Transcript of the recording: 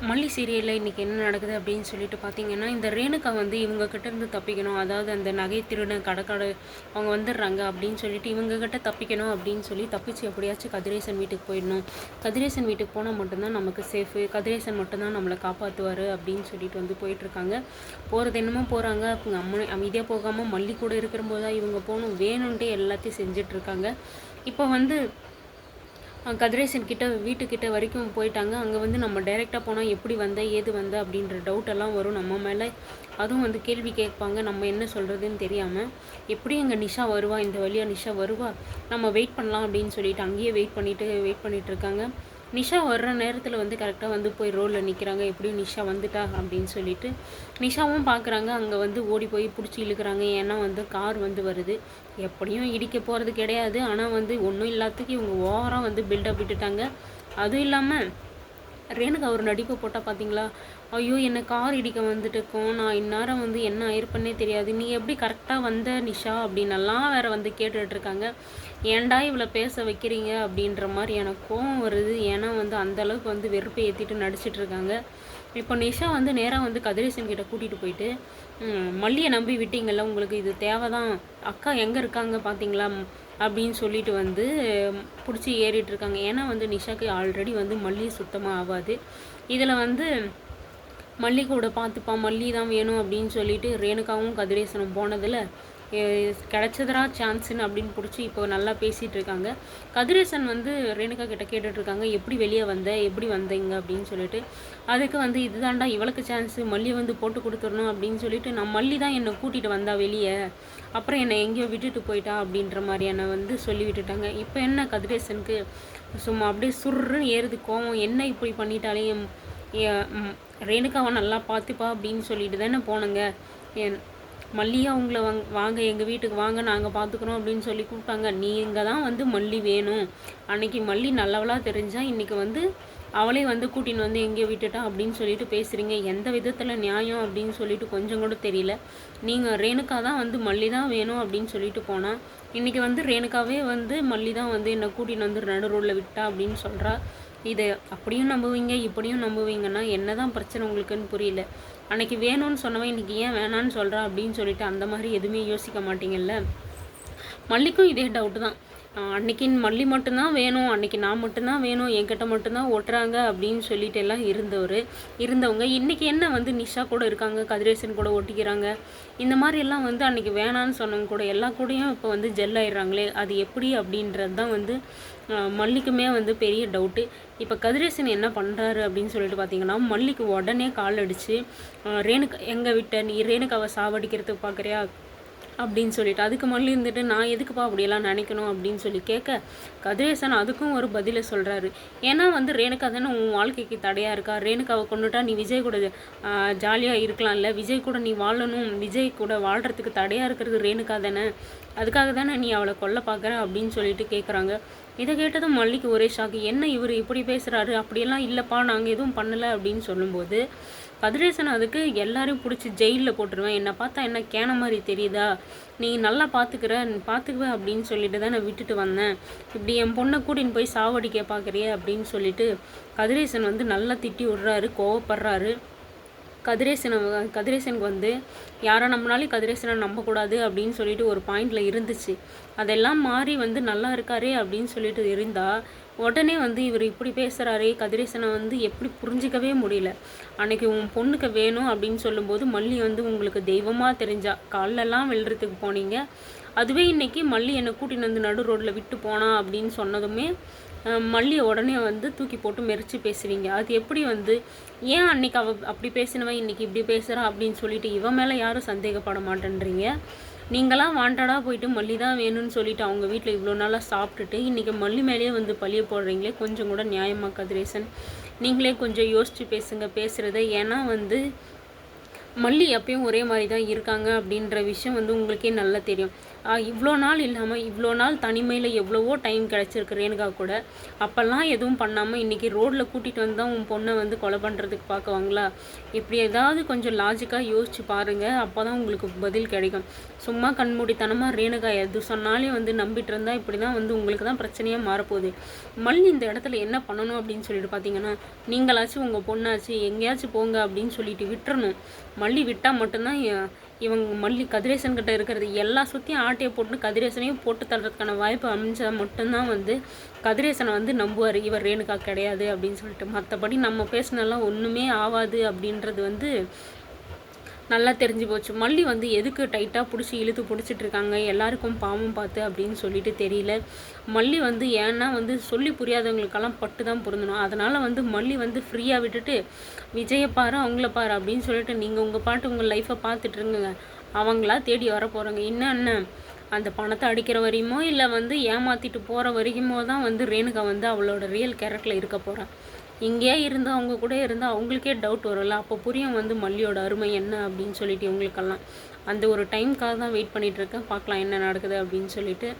மல்லி சீரியலில் இன்றைக்கி என்ன நடக்குது அப்படின்னு சொல்லிட்டு பார்த்தீங்கன்னா, இந்த ரேணுகா வந்து இவங்க கிட்டேருந்து தப்பிக்கணும். அதாவது அந்த நகை திருடன் கடைக்கார அவங்க வந்துடுறாங்க அப்படின்னு சொல்லிட்டு இவங்ககிட்ட தப்பிக்கணும் அப்படின்னு சொல்லி தப்பிச்சு எப்படியாச்சும் கதிரேசன் வீட்டுக்கு போயிடணும். கதிரேசன் வீட்டுக்கு போனால் மட்டும்தான் நமக்கு சேஃபு. கதிரேசன் மட்டும்தான் நம்மளை காப்பாற்றுவார் அப்படின்னு சொல்லிட்டு வந்து போயிட்டுருக்காங்க. போகிறது என்னமோ போகிறாங்க. அமைதியாக போகாமல் மல்லி கூட இருக்கிறபோது தான் இவங்க போகணும் வேணும்ன்ட்டே எல்லாத்தையும் செஞ்சிட்ருக்காங்க. இப்போ வந்து கதிரேசன் கிட்ட வீட்டுக்கிட்ட வரைக்கும் போயிட்டாங்க. அங்கே வந்து நம்ம டைரெக்டாக போனால் எப்படி வந்த ஏது வந்த அப்படின்ற டவுட்டெல்லாம் வரும் நம்ம மேலே. அதுவும் வந்து கேள்வி கேட்பாங்க. நம்ம என்ன சொல்கிறதுன்னு தெரியாமல் எப்படி அங்கே நிஷா வருவா, இந்த வழியாக நிஷா வருவா, நம்ம வெயிட் பண்ணலாம் அப்படின்னு சொல்லிட்டு அங்கேயே வெயிட் பண்ணிகிட்டு இருக்காங்க. நிஷா வர்ற நேரத்தில் வந்து கரெக்டாக வந்து போய் ரோலில் நிற்கிறாங்க. எப்படியும் நிஷா வந்துட்டா அப்படின்னு சொல்லிட்டு நிஷாவும் பார்க்குறாங்க. அங்கே வந்து ஓடி போய் பிடிச்சி இழுக்கிறாங்க. ஏன்னா வந்து கார் வந்து வருது. எப்படியும் இடிக்க போகிறது கிடையாது. ஆனால் வந்து ஒன்றும் இல்லாததுக்கு இவங்க ஓவராக வந்து பில்டப் விட்டுட்டாங்க. அதுவும் இல்லாமல் ரேணுகா ஒரு நடிப்பை போட்டால் பார்த்தீங்களா, ஐயோ என்னை கார் இடிக்க வந்துட்டுருக்கோம், நான் இந்நேரம் வந்து என்ன ஆயிருப்பன்னே தெரியாது, நீ எப்படி கரெக்டாக வந்த நிஷா அப்படின்னெல்லாம் வேறு வந்து கேட்டுட்ருக்காங்க. ஏன்டா இவ்வளோ பேச வைக்கிறீங்க அப்படின்ற மாதிரி எனக்கு கோவம் வருது. ஏன்னா வந்து அந்தளவுக்கு வந்து வெறுப்பை ஏற்றிட்டு நடிச்சிட்ருக்காங்க. இப்போ நிஷா வந்து நேராக வந்து கதிரேசன் கிட்ட கூட்டிகிட்டு போயிட்டு, மல்லியை நம்பி விட்டீங்கள்ல, உங்களுக்கு இது தேவை தான், அக்கா எங்கே இருக்காங்க பார்த்தீங்களா அப்படின்னு சொல்லிட்டு வந்து பிடிச்சி ஏறிட்டுருக்காங்க. ஏன்னா வந்து நிஷாக்கு ஆல்ரெடி வந்து மல்லி சுத்தமாக ஆகாது. இதில் வந்து மல்லி கூட பார்த்துப்பா, மல்லி தான் வேணும் அப்படின்னு சொல்லிட்டு ரேணுகாவும் கதிரேசனும் போனதில் கிடச்சதுரா சான்ஸுன்னு அப்படின்னு பிடிச்சி இப்போ நல்லா பேசிகிட்டு இருக்காங்க. கதிரேசன் வந்து ரேணுகா கிட்ட கேட்டுட்ருக்காங்க, எப்படி வெளியே வந்த, எப்படி வந்தீங்க அப்படின்னு சொல்லிட்டு. அதுக்கு வந்து இதுதான்டா இவளுக்கு சான்ஸு, மல்லி வந்து போட்டு கொடுத்துடணும் அப்படின்னு சொல்லிட்டு, நான் மல்லி தான் என்னை கூட்டிகிட்டு வந்தா வெளியே, அப்புறம் என்னை எங்கேயோ விட்டுட்டு போயிட்டா அப்படின்ற மாதிரியான வந்து சொல்லி விட்டுட்டாங்க. இப்போ என்ன கதிரேசனுக்கு சும்மா அப்படியே சுருன்னு ஏறுது கோவம். என்ன இப்படி பண்ணிட்டாலே, ரேணுகாவை நல்லா பார்த்துப்பா அப்படின்னு சொல்லிட்டு தானே போனங்க, மல்லியா உங்களை வாங்க எங்கள் வீட்டுக்கு வாங்க, நாங்கள் பார்த்துக்குறோம் அப்படின்னு சொல்லி கூப்பிட்டாங்க. நீங்கள் தான் வந்து மல்லி வேணும். அன்றைக்கி மல்லி நல்லவளாக தெரிஞ்சால் இன்றைக்கி வந்து அவளே வந்து கூட்டின்னு வந்து எங்கேயோ விட்டுட்டா அப்படின்னு சொல்லிட்டு பேசுகிறீங்க. எந்த விதத்தில் நியாயம் அப்படின்னு சொல்லிட்டு கொஞ்சம் கூட தெரியல. நீங்கள் ரேணுகா தான் வந்து மல்லி தான் வேணும் அப்படின்னு சொல்லிட்டு போனால், இன்றைக்கி வந்து ரேணுகாவே வந்து மல்லி தான் வந்து என்னை கூட்டின்னு வந்து நடு ரோட்டில் விட்டா அப்படின்னு சொல்கிறா. இதை அப்படியும் நம்புவீங்க, இப்படியும் நம்புவீங்கன்னா என்ன தான் பிரச்சனை உங்களுக்குன்னு புரியல. அன்றைக்கி வேணும்னு சொன்னவன் இன்றைக்கி ஏன் வேணான்னு சொல்கிறா அப்படின்னு சொல்லிட்டு அந்த மாதிரி எதுவுமே யோசிக்க மாட்டீங்கல்ல. மல்லிக்கும் இதே டவுட்டு தான். அன்றைக்கி மல்லி மட்டும்தான் வேணும், அன்றைக்கி நான் மட்டும்தான் வேணும், என்கிட்ட மட்டும்தான் ஓட்டுறாங்க அப்படின்னு சொல்லிட்டு எல்லாம் இருந்தவங்க இன்றைக்கி என்ன வந்து நிஷா கூட இருக்காங்க, கதிரேசன் கூட ஒட்டிக்கிறாங்க. இந்த மாதிரி எல்லாம் வந்து அன்றைக்கி வேணான்னு சொன்னவங்க கூட எல்லா கூடயும் இப்போ வந்து ஜெல் ஆயிடுறாங்களே, அது எப்படி அப்படின்றது தான் வந்து மல்லிக்குமே வந்து பெரிய டவுட்டு. இப்போ கதிரேசன் என்ன பண்ணுறாரு அப்படின்னு சொல்லிட்டு பார்த்தீங்கன்னா, மல்லிக்கு உடனே கால் அடித்து, ரேணுகா எங்கே விட்ட, நீ ரேணுகாவை சாவடிக்கிறதுக்கு பார்க்குறியா அப்படின்னு சொல்லிட்டு, அதுக்கு மல்லி இருந்துட்டு நான் எதுக்குப்பா அப்படியெல்லாம் நினைக்கணும் அப்படின்னு சொல்லி கேட்க, கதிரேசன் அதுக்கும் ஒரு பதிலை சொல்கிறாரு. ஏன்னா வந்து ரேணுகா தானே உன் வாழ்க்கைக்கு தடையாக இருக்கா, ரேணுகாவை கொண்டுட்டா நீ விஜய் கூட ஜாலியாக இருக்கலாம்ல, விஜய் கூட நீ வாழணும், விஜய் கூட வாழ்கிறதுக்கு தடையாக இருக்கிறது ரேணுகா தானே, அதுக்காக தானே நீ அவளை கொல்ல பார்க்குற அப்படின்னு சொல்லிட்டு கேட்குறாங்க. இதை கேட்டதும் மல்லிக்கு ஒரே ஷாக்கு. என்ன இவர் இப்படி பேசுகிறாரு, அப்படியெல்லாம் இல்லைப்பா நாங்கள் எதுவும் பண்ணலை அப்படின்னு சொல்லும்போது, கதிரேசன் அதுக்கு எல்லாரையும் பிடிச்சி ஜெயிலில் போட்டுருவேன், என்னை பார்த்தா என்ன கேன மாதிரி தெரியுதா, நீ நல்லா பார்த்துக்குவேன் அப்படின்னு சொல்லிட்டு தான் நான் விட்டுட்டு வந்தேன், இப்படி என் பொண்ணை கூட்டின்னு போய் சாவடிக்க பார்க்குறிய அப்படின்னு சொல்லிட்டு கதிரேசன் வந்து நல்லா திட்டி விடுறாரு, கோவப்படுறாரு. கதிரேசனுக்கு வந்து யாரை நம்பினாலும் கதிரேசனை நம்பக்கூடாது அப்படின்னு சொல்லிட்டு ஒரு பாயிண்டில் இருந்துச்சு. அதெல்லாம் மாறி வந்து நல்லா இருக்காரே அப்படின்னு சொல்லிட்டு இருந்தால், உடனே வந்து இவர் இப்படி பேசுகிறாரே, கதிரேசனை வந்து எப்படி புரிஞ்சிக்கவே முடியல. அன்றைக்கி உன் பொண்ணுக்கு வேணும் அப்படின்னு சொல்லும்போது மல்லி வந்து உங்களுக்கு தெய்வமாக தெரிஞ்சா, கால்லெல்லாம் விழுறதுக்கு போனீங்க. அதுவே இன்றைக்கி மல்லி என்னை கூட்டின்னு வந்து நடு ரோட்டில் விட்டு போனா அப்படின்னு சொன்னதுமே மல்லியை உடனே வந்து தூக்கி போட்டு மெரிச்சு பேசுவீங்க. அது எப்படி வந்து, ஏன் அன்றைக்கி அப்படி பேசினவன் இன்றைக்கி இப்படி பேசுகிறா அப்படின்னு சொல்லிட்டு இவன் மேலே யாரும் சந்தேகப்பட மாட்டேன்றீங்க. நீங்களாம் வாண்டடாக போயிட்டு மல்லி தான் வேணும்னு சொல்லிட்டு அவங்க வீட்டில் இவ்வளோ நாளாக சாப்பிட்டுட்டு இன்றைக்கி மல்லி மேலேயே வந்து பழிய போடுறீங்களே, கொஞ்சம் கூட நியாயமாக கதிரேசன்? நீங்களே கொஞ்சம் யோசித்து பேசுகிறத. ஏன்னா வந்து மல்லி எப்பயும் ஒரே மாதிரி தான் இருக்காங்க அப்படின்ற விஷயம் வந்து உங்களுக்கே நல்லா தெரியும். இவ்வளோ நாள் இல்லாமல் இவ்வளோ நாள் தனிமையில் எவ்வளவோ டைம் கிடச்சிருக்கு ரேணுகா கூட. அப்போல்லாம் எதுவும் பண்ணாமல் இன்றைக்கி ரோட்டில் கூட்டிகிட்டு வந்து தான் உன் பொண்ணை வந்து கொலை பண்ணுறதுக்கு பார்க்குவாங்களா? இப்படி ஏதாவது கொஞ்சம் லாஜிக்காக யோசிச்சு பாருங்கள். அப்போ தான் உங்களுக்கு பதில் கிடைக்கும். சும்மா கண்மூடித்தனமாக ரேணுகா எது சொன்னாலே வந்து நம்பிட்டு இருந்தால் இப்படி தான் வந்து உங்களுக்கு தான் பிரச்சனையாக மாறப்போகுது. மல்லி இந்த இடத்துல என்ன பண்ணணும் அப்படின்னு சொல்லிட்டு பார்த்தீங்கன்னா, நீங்களாச்சும் உங்கள் பொண்ணாச்சு எங்கேயாச்சும் போங்க அப்படின்னு சொல்லிட்டு விட்டுறணும். மல்லி விட்டால் மட்டும்தான் இவங்க மல்லி கதிரேசன் கிட்ட இருக்கிறது எல்லா சுற்றியும் ஆட்டையை போட்டு கதிரேசனையும் போட்டு தள்ளுறதுக்கான வாய்ப்பு அமைஞ்சால் மட்டும்தான் வந்து கதிரேசனை வந்து நம்புவார் இவர் ரேணுகா கிடையாது அப்படின்னு சொல்லிட்டு. மற்றபடி நம்ம பேசினெல்லாம் ஒன்றுமே ஆகாது அப்படின்றது வந்து நல்லா தெரிஞ்சு போச்சு. மல்லி வந்து எதுக்கு டைட்டாக பிடிச்சி இழுத்து பிடிச்சிட்டு இருக்காங்க எல்லாருக்கும் பாவம் பார்த்து அப்படின்னு சொல்லிட்டு தெரியல. மல்லி வந்து ஏன்னா வந்து சொல்லி புரியாதவங்களுக்கெல்லாம் பட்டு தான் பொருந்தணும். அதனால் வந்து மல்லி வந்து ஃப்ரீயாக விட்டுட்டு விஜயை பாரு அவங்கள பாரு அப்படின்னு சொல்லிட்டு நீங்கள் உங்கள் பாட்டு உங்கள் லைஃப்பை பார்த்துட்ருங்க. அவங்களா தேடி வர போகிறாங்க. என்ன அந்த பணத்தை அடிக்கிற வரையுமோ இல்லை வந்து ஏமாற்றிட்டு போகிற வரைக்குமோ தான் வந்து ரேணுகா வந்து அவளோட ரியல் கேரக்டரில் இருக்க போகிறான். இங்கேயே இருந்து அவங்க கூட இருந்தால் அவங்களுக்கே டவுட் வரும்ல. அப்போ புரியும் வந்து மல்லியோட அருமை என்ன அப்படின்னு சொல்லிட்டு இவங்களுக்கெல்லாம். அந்த ஒரு டைம்க்காக தான் வெயிட் பண்ணிகிட்ருக்கேன். பார்க்கலாம் என்ன நடக்குது அப்படின்னு சொல்லிட்டு.